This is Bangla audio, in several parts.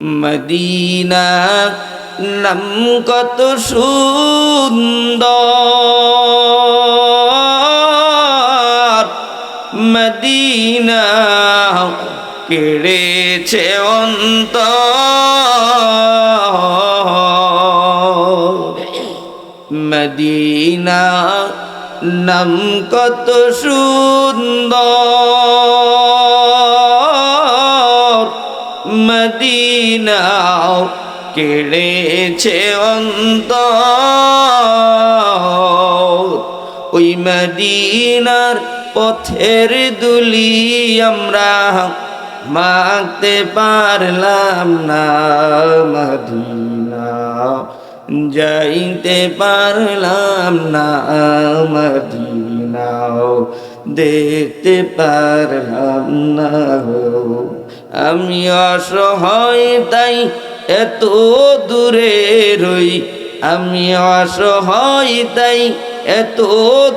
মদিনা নাম কত সুন্দর, মদিনা কেড়েছে অন্তর। মদিনা নাম কত সুন্দর, মদিনা কেড়েছে অন্তর। ওই মদিনার পথের দুলি আমরা মাখতে পারলাম না, মদিনা যাইতে পারলাম না, মদিনা দেখতে পারলাম না। আমি অসহায় তাই এত দূরে রই, আমি অসহায় তাই এত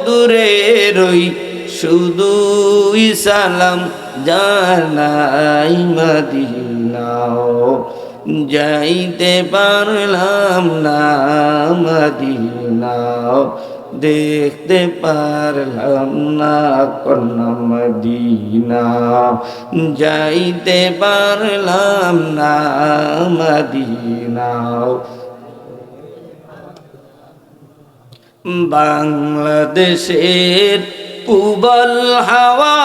দূরে রই, শুধুই সালাম জানাই মদিনা যাইতে পারলাম না, মদিনা দেখতে পারলাম না, কন্যা মদিনা যাইতে পারলাম না, মদিনা। বাংলাদেশের পূবল হাওয়া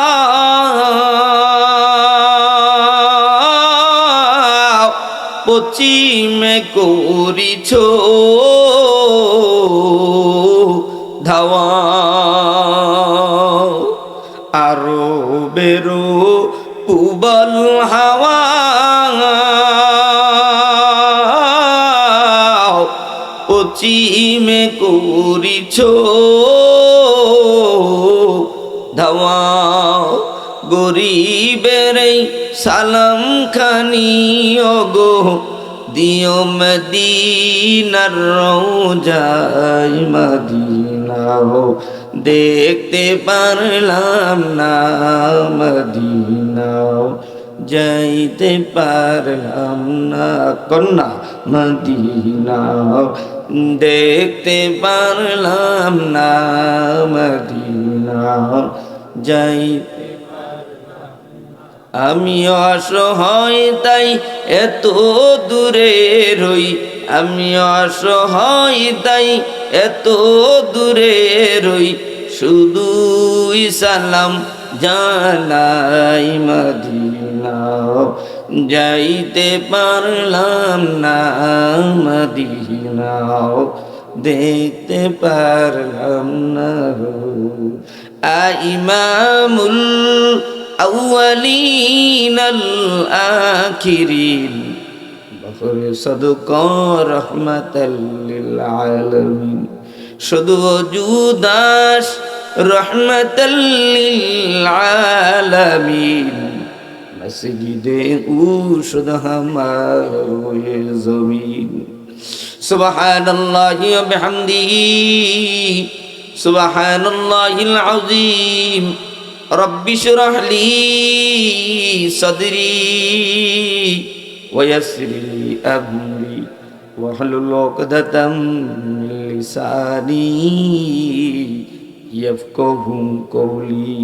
পশ্চিমে করিছ ধাওয়া, আরো বেরো পূবল হাওয়া পশ্চিমে করিছ ধাওয়া। গরিবের সালাম খানি ওগো দিও মদিনার রওজায়, মদিনা দেখতে পারলাম না, মদিনা যাইতে পারলাম না, কন্যা মদিনা দেখতে পারলাম না, মদিনা যাইতে। আমি অসহায় তাই এত দূরে রই, আমি অসহায় তাই এত দূরে রই, শুধুই সালাম জানাই মদিনা যাইতে পারলাম না, মদিনা দেখতে পারলাম না। ইমামুল আউয়ালিন আল আখিরিন বফর সাদকা রাহমাতাল লিল আলামিন, শুধু ওজুদাস রহমাতাল লিল আলামিন, মসজিদে উশুদ হামারে জমিন। সুবহানাল্লাহি ওয়া বিহামদিহি সুবহানাল্লাহিল আযীম। রব্বি শরহ লি সদরি ওয়া ইয়াসসির লি আমরি ওয়াহলুল উকদাতাম মিন লিসানি ইয়াফকাহু কওলি।